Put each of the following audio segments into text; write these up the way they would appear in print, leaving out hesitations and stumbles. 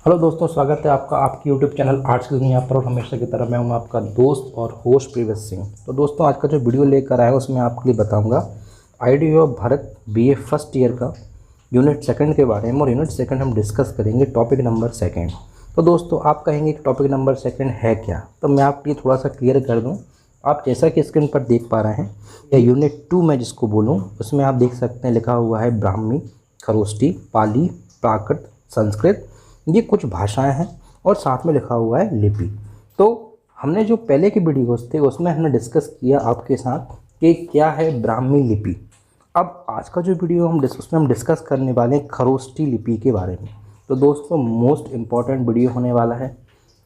Hello दोस्तों, स्वागत है आपका आपकी यूट्यूब चैनल आर्ट्स की दुनिया पर। और हमेशा की तरह मैं हूं आपका दोस्त और होस्ट प्रीवियस सिंह। तो दोस्तों, आज का जो वीडियो लेकर आया हूं उसमें आपके लिए बताऊंगा ID of Bharat BA first year का यूनिट सेकंड के बारे में। और यूनिट सेकंड हम डिस्कस करेंगे टॉपिक नंबर सेकंड। तो दोस्तों, आप कहेंगे कि टॉपिक नंबर सेकंड है क्या, तो मैं आपके लिए थोड़ा सा क्लियर कर दूँ। आप जैसा कि स्क्रीन पर देख पा रहे हैं, या यूनिट 2 में जिसको बोलूँ, उसमें आप देख सकते हैं लिखा हुआ है ब्राह्मी, खरोष्टी, पाली, प्राकृत, संस्कृत। ये कुछ भाषाएं हैं और साथ में लिखा हुआ है लिपि। तो हमने जो पहले के वीडियोस थे उसमें हमने डिस्कस किया आपके साथ कि क्या है ब्राह्मी लिपि। अब आज का जो वीडियो उसमें हम डिस्कस करने वाले हैं खरोष्टी लिपि के बारे में। तो दोस्तों, मोस्ट इम्पॉर्टेंट वीडियो होने वाला है।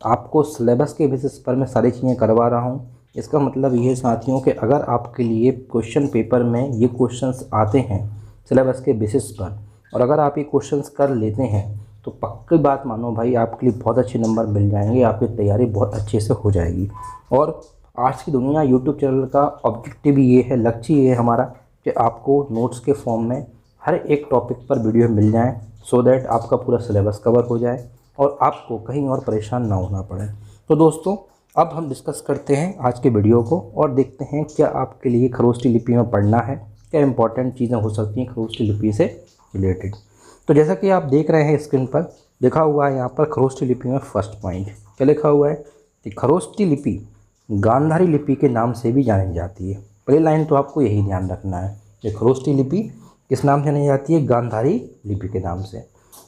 आपको सिलेबस के बेसिस पर मैं सारी चीज़ें करवा रहा हूँ। इसका मतलब ये साथियों कि अगर आपके लिए क्वेश्चन पेपर में ये क्वेश्चंस आते हैं सिलेबस के बेसिस पर, और अगर आप ये क्वेश्चंस कर लेते हैं तो पक्की बात मानो भाई, आपके लिए बहुत अच्छे नंबर मिल जाएंगे, आपकी तैयारी बहुत अच्छे से हो जाएगी। और आज की दुनिया यूट्यूब चैनल का ऑब्जेक्टिव ये है, लक्ष्य ये है हमारा कि आपको नोट्स के फॉर्म में हर एक टॉपिक पर वीडियो मिल जाए, सो दैट आपका पूरा सिलेबस कवर हो जाए और आपको कहीं और परेशान ना होना पड़े। तो दोस्तों, अब हम डिस्कस करते हैं आज के वीडियो को और देखते हैं क्या आपके लिए खरोष्टी लिपि में पढ़ना है, क्या इंपॉर्टेंट चीज़ें हो सकती हैं खरोष्टी लिपि से रिलेटेड। तो जैसा कि आप देख रहे हैं स्क्रीन पर लिखा हुआ है यहाँ पर खरोष्टी लिपि में फर्स्ट पॉइंट क्या लिखा हुआ है कि खरोष्टी लिपि गांधारी लिपि के नाम से भी जानी जाती है। पहली लाइन तो आपको यही ध्यान रखना है कि खरोष्टी लिपि किस नाम से जानी जाती है, गांधारी लिपि के नाम से।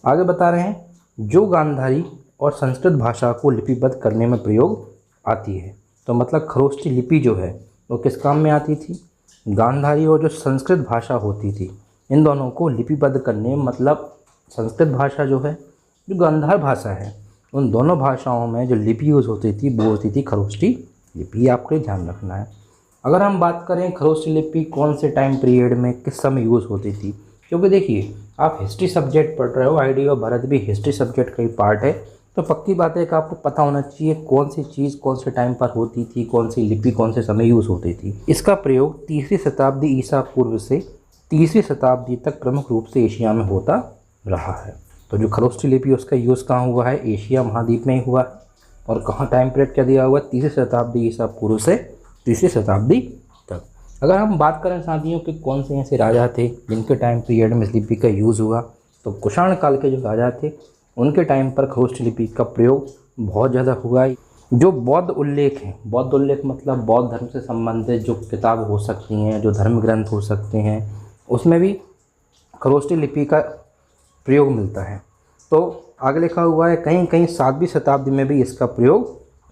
आगे बता रहे हैं, जो गांधारी और संस्कृत भाषा को लिपिबद्ध करने में प्रयोग आती है। तो मतलब खरोष्टी लिपि जो है वो किस काम में आती थी, गांधारी और जो संस्कृत भाषा होती थी इन दोनों को लिपिबद्ध करने, मतलब संस्कृत भाषा जो है, जो गांधार भाषा है, उन दोनों भाषाओं में जो लिपि यूज़ होती थी वो होती थी खरोष्टी लिपि। आपको ध्यान रखना है। अगर हम बात करें खरोष्टी लिपि कौन से टाइम पीरियड में किस समय यूज़ होती थी, क्योंकि देखिए आप हिस्ट्री सब्जेक्ट पढ़ रहे हो, आईडी ऑफ भारत भी हिस्ट्री सब्जेक्ट का ही पार्ट है, तो पक्की बात है कि आपको पता होना चाहिए कौन सी चीज़ कौन से टाइम पर होती थी, कौन सी लिपि कौन से समय यूज़ होती थी। इसका प्रयोग 3वीं शताब्दी ईसा पूर्व से 30वीं शताब्दी तक प्रमुख रूप से एशिया में होता रहा है। तो जो खरोष्टी लिपि उसका यूज़ कहाँ हुआ है, एशिया महाद्वीप में ही हुआ है। और कहाँ टाइम पीरियड क्या दिया हुआ है, 3वीं शताब्दी ईसा पूर्व से 30वीं शताब्दी तक। अगर हम बात करें साथियों कि कौन से ऐसे राजा थे जिनके टाइम पीरियड में इस लिपि का यूज़ हुआ, तो कुषाण काल के जो राजा थे उनके टाइम पर खरोष्टी लिपि का प्रयोग बहुत ज़्यादा हुआ है। जो बौद्ध उल्लेख हैं, बौद्ध उल्लेख मतलब बौद्ध धर्म से संबंधित जो किताब हो सकती हैं, जो धर्म ग्रंथ हो सकते हैं, उसमें भी खरोष्टी लिपि का प्रयोग मिलता है। तो आगे लिखा हुआ है कहीं कहीं 7वीं शताब्दी में भी इसका प्रयोग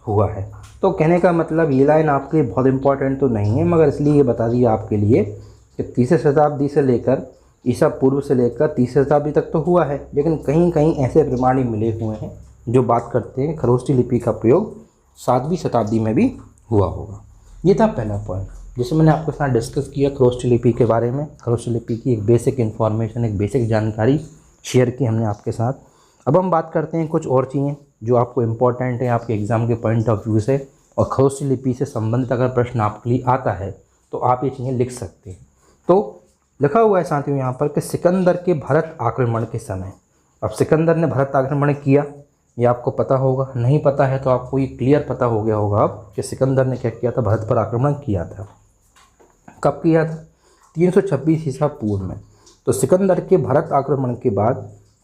हुआ है। तो कहने का मतलब ये लाइन आपके लिए बहुत इंपॉर्टेंट तो नहीं है, मगर इसलिए ये बता दिया आपके लिए कि 30वीं शताब्दी से लेकर ईसा पूर्व से लेकर 30वीं शताब्दी तक तो हुआ है, लेकिन कहीं कहीं ऐसे प्रमाण मिले हुए हैं जो बात करते हैं खरोष्टी लिपि का प्रयोग 7वीं शताब्दी में भी हुआ होगा। ये था पहला पॉइंट जिसे मैंने आपके साथ डिस्कस किया खरोष्टी लिपि के बारे में। खरोष्टी लिपि की एक बेसिक इन्फॉर्मेशन, एक बेसिक जानकारी शेयर की हमने आपके साथ। अब हम बात करते हैं कुछ और चीज़ें जो आपको इम्पोर्टेंट है आपके एग्ज़ाम के पॉइंट ऑफ व्यू से, और खरोष्टी लिपि से संबंधित अगर प्रश्न आपके लिए आता है तो आप ये चीज़ें लिख सकते हैं। तो लिखा हुआ है साथियों यहाँ पर कि सिकंदर के भारत आक्रमण के समय। अब सिकंदर ने भारत आक्रमण किया, ये आपको पता होगा, नहीं पता है तो आपको ये क्लियर पता हो गया होगा अब कि सिकंदर ने क्या किया था, भारत पर आक्रमण किया था। कब किया था, 326 ईसा पूर्व में। तो सिकंदर के भारत आक्रमण के बाद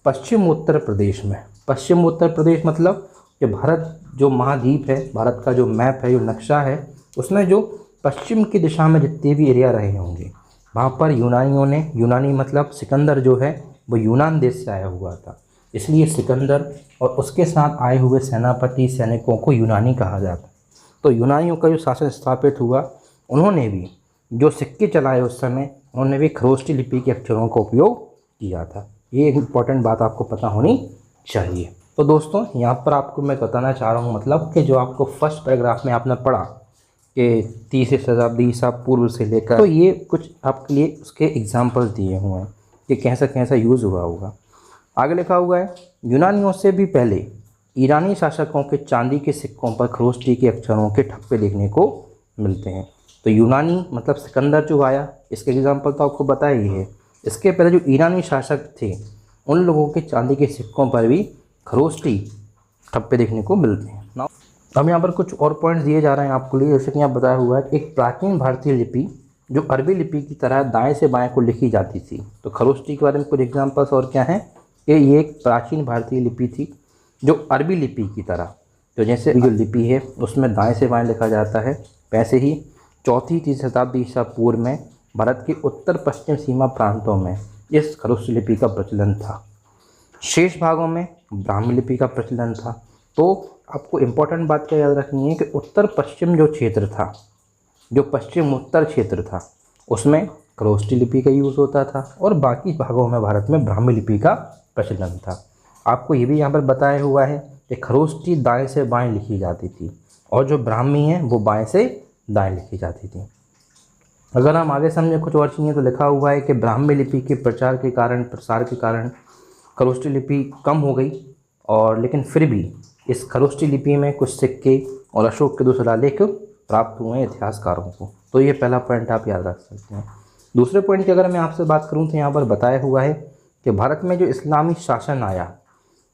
पश्चिम उत्तर प्रदेश में, पश्चिम उत्तर प्रदेश मतलब कि भारत जो महाद्वीप है, भारत का जो मैप है, जो नक्शा है, उसमें जो पश्चिम की दिशा में जितने भी एरिया रहे होंगे वहाँ पर यूनानियों ने, यूनानी मतलब सिकंदर जो है वो यूनान देश से आया हुआ था, इसलिए सिकंदर और उसके साथ आए हुए सेनापति सैनिकों को यूनानी कहा जाता। तो यूनानियों का जो शासन स्थापित हुआ, उन्होंने भी जो सिक्के चलाए उस समय, उन्होंने भी खरोष्टी लिपि के अक्षरों का उपयोग किया था। ये एक इम्पॉर्टेंट बात आपको पता होनी चाहिए। तो दोस्तों, यहाँ पर आपको मैं बताना चाह रहा हूँ मतलब कि जो आपको फर्स्ट पैराग्राफ में आपने पढ़ा कि 30वीं शताब्दी ईसा पूर्व से लेकर, तो ये कुछ आपके लिए उसके एग्जाम्पल्स दिए हुए हैं कि कैसा कैसा यूज़ हुआ होगा। आगे लिखा हुआ है यूनानियों से भी पहले ईरानी शासकों के चांदी के सिक्कों पर खरोष्टी के अक्षरों के ठप्पे देखने को मिलते हैं। तो यूनानी मतलब सिकंदर जो आया, इसके एग्जाम्पल तो आपको बताया ही है। इसके पहले जो ईरानी शासक थे उन लोगों के चांदी के सिक्कों पर भी खरोष्टी ठप्पे देखने को मिलते हैं। अब यहाँ पर कुछ और पॉइंट्स दिए जा रहे हैं आपके लिए, जैसे कि यहाँ बताया हुआ है कि एक प्राचीन भारतीय लिपि जो अरबी लिपि की तरह दाएं से बाएं को लिखी जाती थी। तो खरोष्टी के बारे में कुछ एग्जांपल्स और क्या हैं कि ये एक प्राचीन भारतीय लिपि थी जो अरबी लिपि की तरह, तो जैसे जो लिपि है उसमें दाएं से बाएं लिखा जाता है, वैसे ही चौथी 3वीं शताब्दी ईसा पूर्व में भारत के उत्तर पश्चिम सीमा प्रांतों में इस खरोष्टी लिपि का प्रचलन था। शेष भागों में ब्राह्मी लिपि का प्रचलन था। तो आपको इम्पोर्टेंट बात क्या याद रखनी है कि उत्तर पश्चिम जो क्षेत्र था, जो पश्चिम उत्तर क्षेत्र था, उसमें खरोष्टी लिपि का यूज़ होता था और बाकी भागों में भारत में ब्राह्मी लिपि का प्रचलन था। आपको ये भी यहाँ पर बताया हुआ है कि खरोष्टी दाएं से बाएं लिखी जाती थी और जो ब्राह्मी है वो बाएं से दाएं लिखी जाती थी। अगर हम आगे समझें कुछ और चीज़ें तो लिखा हुआ है कि ब्राह्मी लिपि के प्रसार के कारण खरोष्टी लिपि कम हो गई, और लेकिन फिर भी इस खरोष्टी लिपि में कुछ सिक्के और अशोक के 2 शिलालेख प्राप्त हुए हैं इतिहासकारों को। तो ये पहला पॉइंट आप याद रख सकते हैं। दूसरे पॉइंट की अगर मैं आपसे बात करूँ तो यहाँ पर बताया हुआ है कि भारत में जो इस्लामी शासन आया,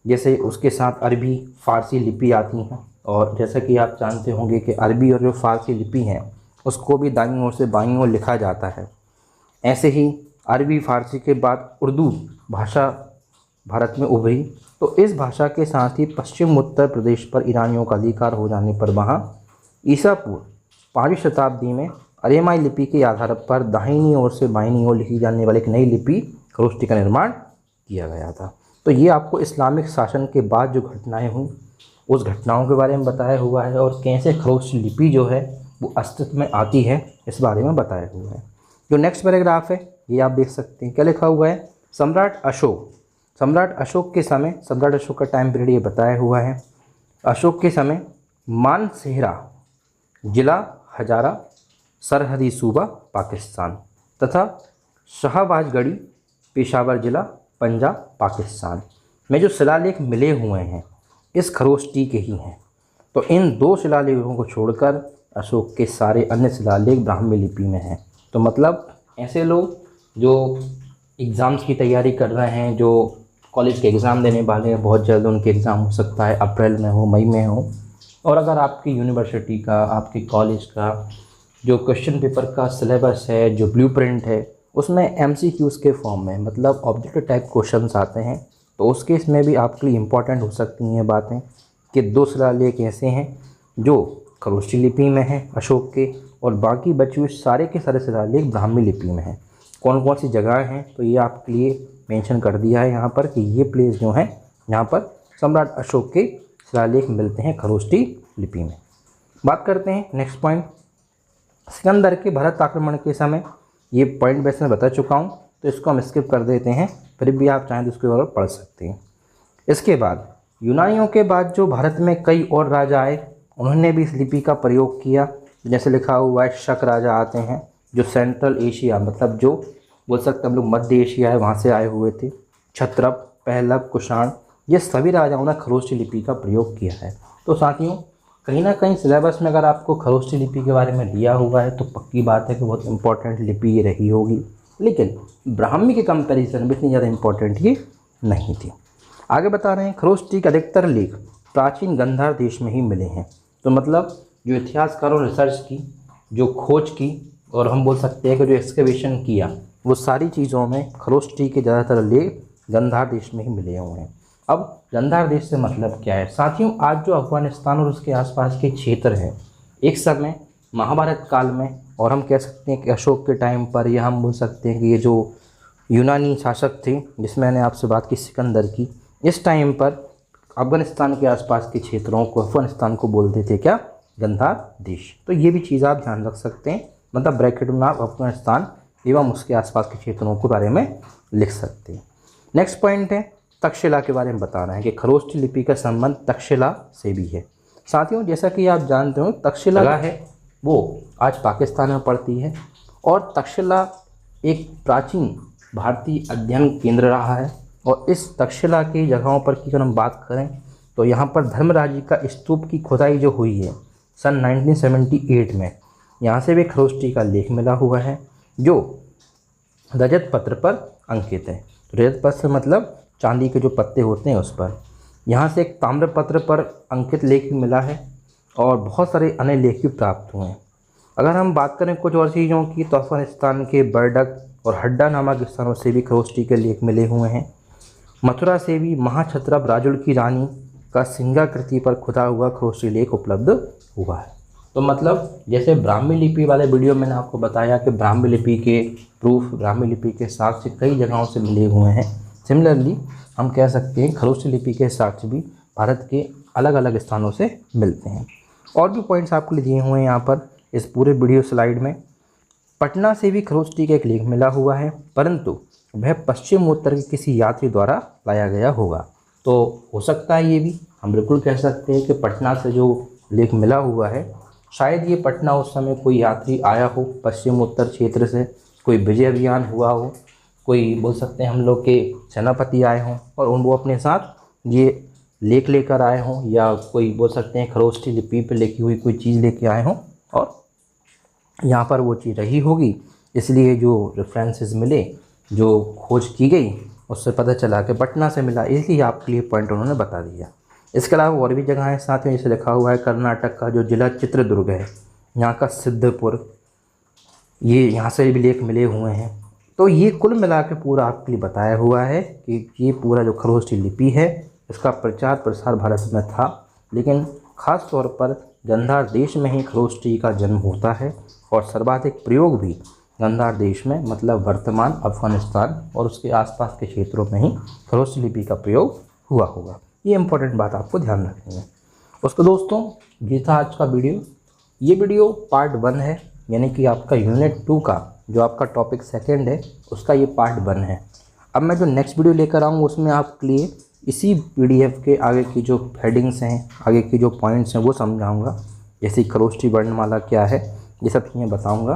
जैसे उसके साथ अरबी फ़ारसी लिपि आती हैं, और जैसा कि आप जानते होंगे कि अरबी और जो फ़ारसी लिपि हैं उसको भी दाईं ओर से बाईं ओर लिखा जाता है। ऐसे ही अरबी फ़ारसी के बाद उर्दू भाषा भारत में उभरी। तो इस भाषा के साथ ही पश्चिम उत्तर प्रदेश पर ईरानियों का अधिकार हो जाने पर वहाँ ईसा पूर्व 5वीं शताब्दी में अरेमाई लिपि के आधार पर दाहिनी ओर से बाईं ओर लिखी जाने वाली एक नई लिपि खरोष्टी का निर्माण किया गया था। तो ये आपको इस्लामिक शासन के बाद जो घटनाएं हुई उस घटनाओं के बारे में बताया हुआ है, और कैसे खरोष्टी लिपि जो है वो अस्तित्व में आती है इस बारे में बताया हुआ है। जो नेक्स्ट पैराग्राफ है ये आप देख सकते हैं, क्या लिखा हुआ है। सम्राट अशोक के समय, सम्राट अशोक का टाइम पीरियड ये बताया हुआ है। अशोक के समय मानसेहरा जिला हजारा सरहदी सूबा पाकिस्तान तथा शाहबाजगढ़ी पेशावर जिला पंजाब पाकिस्तान में जो शिलालेख मिले हुए हैं इस खरोष्टी के ही हैं। तो इन 2 शिलालेखों को छोड़कर अशोक के सारे अन्य शिलालेख ब्राह्मी लिपि में हैं। तो मतलब ऐसे लोग जो एग्ज़ाम्स की तैयारी कर रहे हैं, जो कॉलेज के एग्ज़ाम देने वाले हैं, बहुत जल्द उनके एग्ज़ाम हो सकता है अप्रैल में हो, मई में हो, और अगर आपकी यूनिवर्सिटी का, आपके कॉलेज का जो क्वेश्चन पेपर का सिलेबस है, जो ब्लूप्रिंट है, उसमें MCQs के फॉर्म में, मतलब ऑब्जेक्टिव टाइप क्वेश्चंस आते हैं, तो उस केस में भी आपके लिए इम्पॉर्टेंट हो सकती हैं बातें कि 2 शिलालेख ऐसे हैं जो खरोष्टी लिपि में हैं अशोक के, और बाकी बचे हुए सारे के सारे शिलालेख ब्राह्मी लिपि में हैं। कौन कौन सी जगह हैं तो ये आपके लिए मेंशन कर दिया है यहाँ पर कि ये प्लेस जो हैं यहाँ पर सम्राट अशोक के शिलालेख मिलते हैं खरोष्टी लिपि में। बात करते हैं नेक्स्ट पॉइंट, सिकंदर के भारत आक्रमण के समय। ये पॉइंट वैसे मैं बता चुका हूँ तो इसको हम स्किप कर देते हैं, फिर भी आप चाहें तो इसके बारे में पढ़ सकते हैं। इसके बाद यूनानियों के बाद जो भारत में कई और राजा आए उन्होंने भी इस लिपि का प्रयोग किया। जैसे लिखा हुआ है शक राजा आते हैं जो सेंट्रल एशिया, मतलब जो बोल सकते हैं हम लोग मध्य एशिया है, वहाँ से आए हुए थे। क्षत्रप, पहलव, कुषाण, ये सभी राजाओं ने खरोष्टी लिपि का प्रयोग किया है। तो साथियों कहीं ना कहीं सिलेबस में अगर आपको खरोष्टी लिपि के बारे में दिया हुआ है तो पक्की बात है कि बहुत इंपॉर्टेंट लिपि ये रही होगी, लेकिन ब्राह्मी के कंपैरिजन में इतनी ज़्यादा इंपॉर्टेंट ये नहीं थी। आगे बता रहे हैं खरोष्टी के अधिकतर लेख प्राचीन गंधार देश में ही मिले हैं। तो मतलब जो इतिहासकारों ने रिसर्च की, जो खोज की, और हम बोल सकते हैं कि जो एक्सकेवेशन किया, वो सारी चीज़ों में खरोष्टी के ज़्यादातर लेख गंधार देश में ही मिले हुए हैं। अब गंधार देश से मतलब क्या है साथियों, आज जो अफगानिस्तान और उसके आसपास के क्षेत्र हैं, एक समय महाभारत काल में, और हम कह सकते हैं कि अशोक के टाइम पर, या हम बोल सकते हैं कि ये जो यूनानी शासक थे जिसमें मैंने आपसे बात की सिकंदर की, इस टाइम पर अफगानिस्तान के आसपास के क्षेत्रों को, अफगानिस्तान को बोलते थे क्या, गंधार देश। तो ये भी चीज़ आप ध्यान रख सकते हैं, मतलब ब्रैकेट में आप अफगानिस्तान एवं उसके आसपास के क्षेत्रों के बारे में लिख सकते हैं। नेक्स्ट पॉइंट है तक्षशिला के बारे में बता रहे हैं कि खरोष्टी लिपि का संबंध तक्षशिला से भी है। साथियों जैसा कि आप जानते हो तक्षशिला है वो आज पाकिस्तान में पड़ती है, और तक्षशिला एक प्राचीन भारतीय अध्ययन केंद्र रहा है। और इस तक्षशिला की जगहों पर की अगर हम बात करें तो यहाँ पर धर्मराज जी का स्तूप की खुदाई जो हुई है सन 1978 में, यहाँ से भी खरोष्टी का लेख मिला हुआ है जो रजत पत्र पर अंकित है। रजत पत्र मतलब चांदी के जो पत्ते होते हैं उस पर। यहाँ से एक ताम्रपत्र पर अंकित लेख भी मिला है और बहुत सारे अन्य लेख भी प्राप्त हुए हैं। अगर हम बात करें कुछ और चीज़ों की तो अफगानिस्तान के बरडक और हड्डा नामक स्थानों से भी खरोष्टी के लेख मिले हुए हैं। मथुरा से भी महाक्षत्रप राजुल की रानी का सिंगाकृति पर खुदा हुआ खरोष्टी लेख उपलब्ध हुआ है। तो मतलब जैसे ब्राह्मी लिपि वाले वीडियो मैंने आपको बताया कि ब्राह्मी लिपि के प्रूफ, ब्राह्मी लिपि के साक्ष्य कई जगहों से मिले हुए हैं, सिमिलरली हम कह सकते हैं खरोष्टी लिपि के साक्ष्य भी भारत के अलग अलग स्थानों से मिलते हैं। और भी पॉइंट्स आपके लिए दिए हुए हैं यहाँ पर इस पूरे वीडियो स्लाइड में। पटना से भी खरोष्टी का एक लेख मिला हुआ है, परंतु वह पश्चिम उत्तर के किसी यात्री द्वारा लाया गया होगा। तो हो सकता है ये भी हम बिल्कुल कह सकते हैं कि पटना से जो लेख मिला हुआ है, शायद ये पटना उस समय कोई यात्री आया हो पश्चिम उत्तर क्षेत्र से, कोई विजय अभियान हुआ हो, कोई बोल सकते हैं हम लोग के सेनापति आए हों और वो अपने साथ ये लेख लेकर आए हों, या कोई बोल सकते हैं खरोष्टी लिपि पर लिखी हुई कोई चीज़ लेके आए हों और यहाँ पर वो चीज़ रही होगी। इसलिए जो रेफरेंसेस मिले, जो खोज की गई, उससे पता चला कि पटना से मिला, इसलिए आपके लिए पॉइंट उन्होंने बता दिया। इसके अलावा और भी जगह है साथ में, जैसे लिखा हुआ है कर्नाटक का जो जिला चित्रदुर्ग है, यहाँ का सिद्धपुर, ये यहाँ से भी लेख मिले हुए हैं। तो ये कुल मिला के पूरा आपके लिए बताया हुआ है कि ये पूरा जो खरोष्टी लिपि है इसका प्रचार प्रसार भारत में था, लेकिन ख़ास तौर पर गंधार देश में ही खरोष्टी का जन्म होता है और सर्वाधिक प्रयोग भी गंधार देश में, मतलब वर्तमान अफ़गानिस्तान और उसके आसपास के क्षेत्रों में ही खरोष्टी लिपि का प्रयोग हुआ होगा। ये इंपॉर्टेंट बात आपको ध्यान रखनी है। उसको दोस्तों, ये था आज का वीडियो। ये वीडियो पार्ट 1 है, यानी कि आपका यूनिट 2 का जो आपका टॉपिक 2 है उसका ये पार्ट 1 है। अब मैं जो नेक्स्ट वीडियो लेकर आऊँगा उसमें आपके लिए इसी PDF के आगे की जो हेडिंग्स हैं, आगे की जो पॉइंट्स हैं वो समझाऊँगा, जैसे खरोष्टी वर्णमाला क्या है, ये सब चीज़ें बताऊँगा।